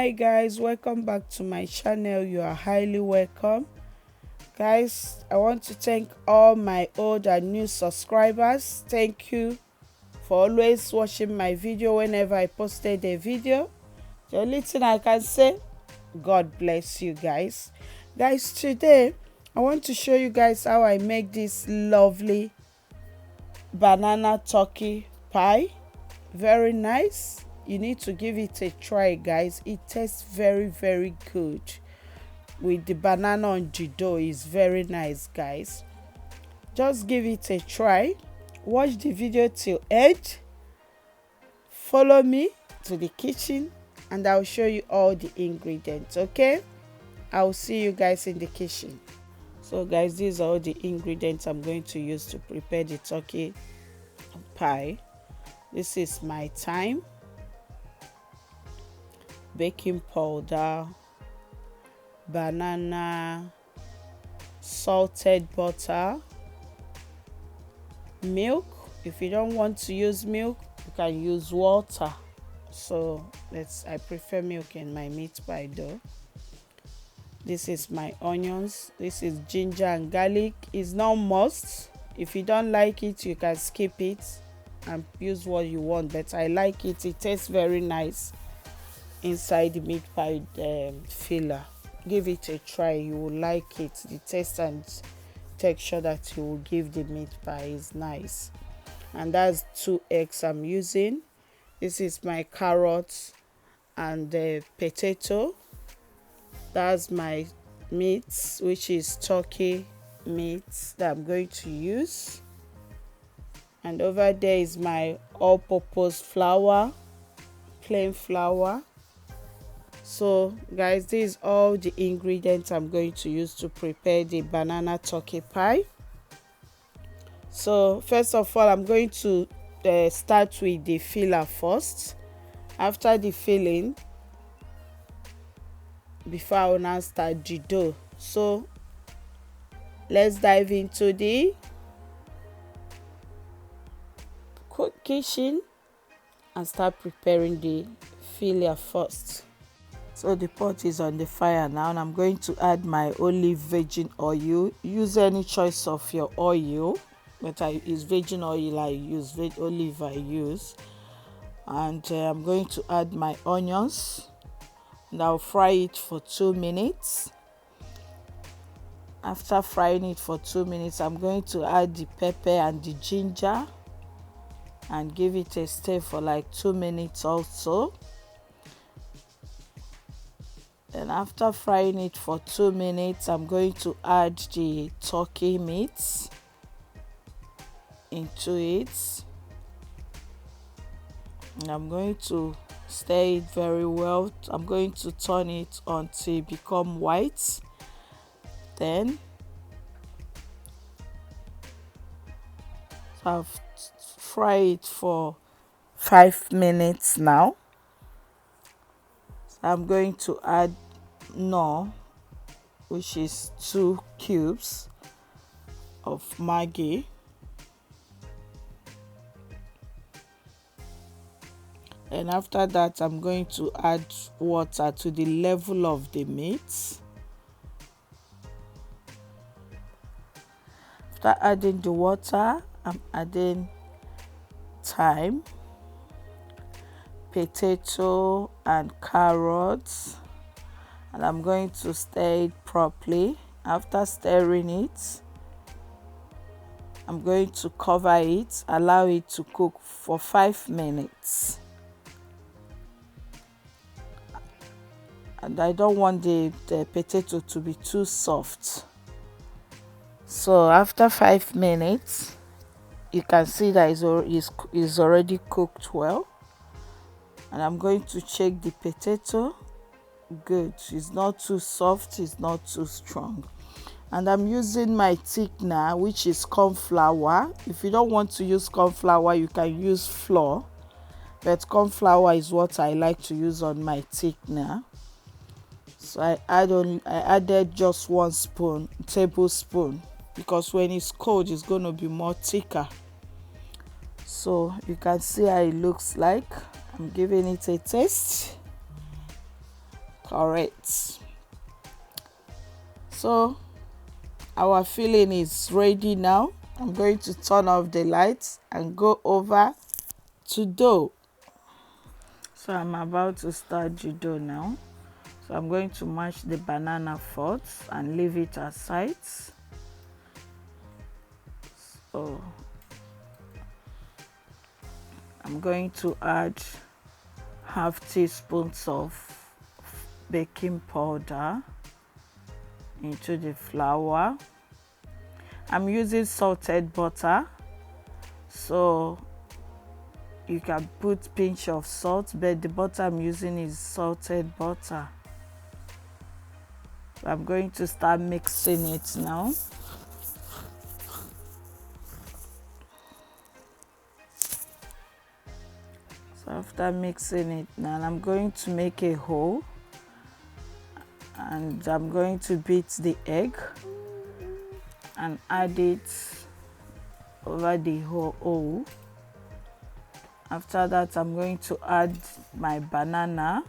Hi guys, welcome back to my channel. You are highly welcome. Guys, I want to thank all my old and new subscribers. Thank you for always watching my video whenever I posted a video. The only thing I can say, God bless you guys. Guys, today I want to show you guys how I make this lovely banana turkey pie. Very nice. You need to give it a try, guys. It tastes very good with the banana on the dough. Is very nice, guys. Just give it a try. Watch the video till end. Follow me to the kitchen and I'll show you all the ingredients. Okay, I'll see you guys in the kitchen. So guys, these are all the ingredients I'm going to use to prepare the turkey pie. This is my thyme, baking powder, banana, salted butter, milk. If you don't want to use milk, you can use water. So I prefer milk in my meat pie though. This is my onions. This is ginger and garlic. It's not must. If you don't like it, you can skip it and use what you want, but I like it. It tastes very nice inside the meat pie filler. Give it a try, you will like it. The taste and texture that you will give the meat pie is nice. And that's 2 eggs I'm using. This is my carrots and the potato. That's my meat, which is turkey meat that I'm going to use. And over there is my all-purpose flour, plain flour. So guys, these are all the ingredients I'm going to use to prepare the banana turkey pie. So first of all, I'm going to start with the filler first. After the filling, before I will now start the dough. So let's dive into the kitchen and start preparing the filler first. So the pot is on the fire now, and I'm going to add my olive virgin oil. Use any choice of your oil, but I use virgin oil. I use olive. I use, and I'm going to add my onions, and I'll fry it for 2 minutes. After frying it for 2 minutes, I'm going to add the pepper and the ginger and give it a stir for like 2 minutes also. And after frying it for 2 minutes, I'm going to add the turkey meat into it, and I'm going to stir it very well. I'm going to turn it until it becomes white. Then I've fried it for 5 minutes now. So I'm going to add which is 2 cubes of Maggi. And after that, I'm going to add water to the level of the meat. After adding the water, I'm adding thyme, potato and carrots, and I'm going to stir it properly. After stirring it, I'm going to cover it, allow it to cook for 5 minutes. And I don't want the potato to be too soft. So after 5 minutes, you can see that it's already cooked well. And I'm going to check the potato. Good, it's not too soft, it's not too strong. And I'm using my thickener, which is cornflower. If you don't want to use cornflower, you can use flour, but cornflower is what I like to use on my thickener. So I added just 1 tablespoon, because when it's cold, it's going to be more thicker. So you can see how it looks like. I'm giving it a taste. correct. So our filling is ready now. I'm going to turn off the lights and go over to dough. So I'm about to start the dough now. So I'm going to mash the banana first and leave it aside. So I'm going to add half teaspoons of baking powder into the flour. I'm using salted butter, so you can put pinch of salt, but the butter I'm using is salted butter. So I'm going to start mixing it now. So after mixing it now, I'm going to make a hole and I'm going to beat the egg and add it over the hole. After that, I'm going to add my banana.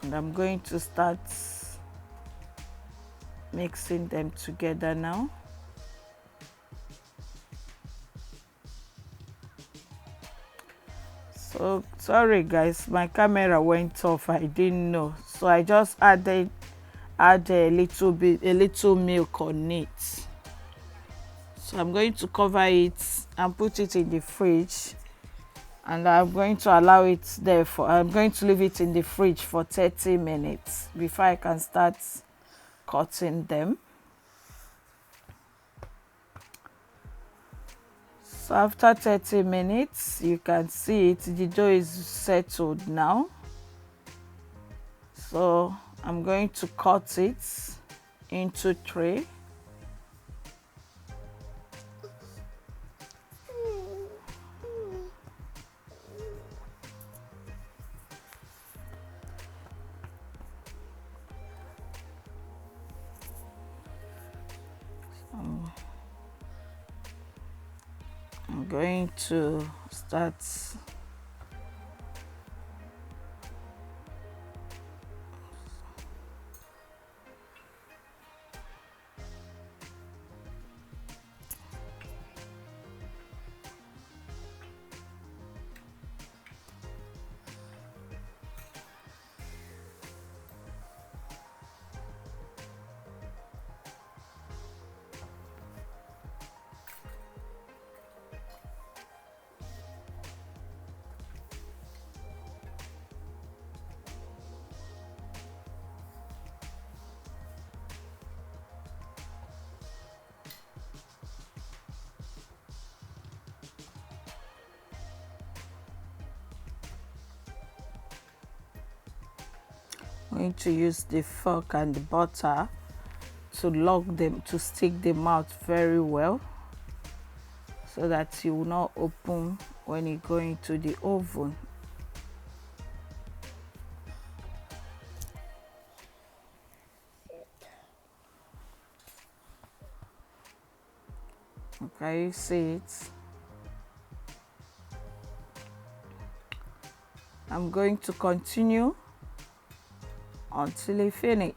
And I'm going to start mixing them together now. So sorry guys, my camera went off, I didn't know. So I just add a little milk on it. So I'm going to cover it and put it in the fridge, and I'm going to allow it there I'm going to leave it in the fridge for 30 minutes before I can start cutting them. So after 30 minutes, you can see it, the dough is settled now. So I'm going to cut it into three. I'm going to start going to use the fork and the butter to lock them, to stick them out very well, so that it will not open when you go into the oven. Okay, you see it. I'm going to continue until I finish.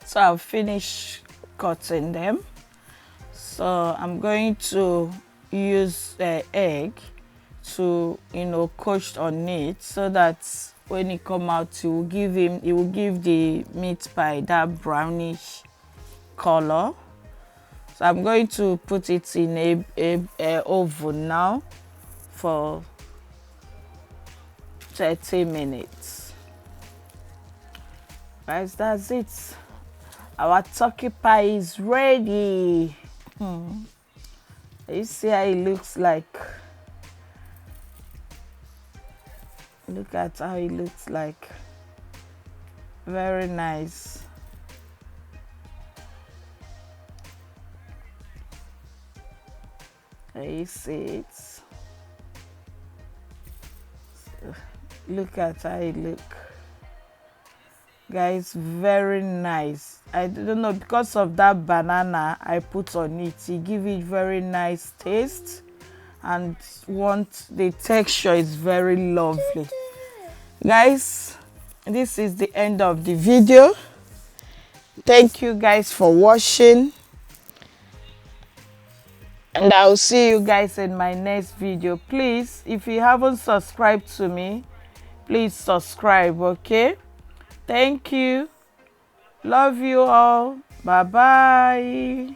So I'll finish cutting them. So I'm going to use egg to, you know, coat on it, so that when it come out, it will give the meat pie that brownish color. So I'm going to put it in a oven now for 30 minutes. Guys, that's it. Our turkey pie is ready. You see how it looks like? Look at how it looks like. Very nice. You see it? Look at how it look. Guys, very nice. I don't know, because of that banana I put on it, it give it very nice taste, and the texture is very lovely. Guys, this is the end of the video. Thank you guys for watching, and I'll see you guys in my next video. Please, if you haven't subscribed to me, please subscribe, okay? Thank you. Love you all. Bye bye.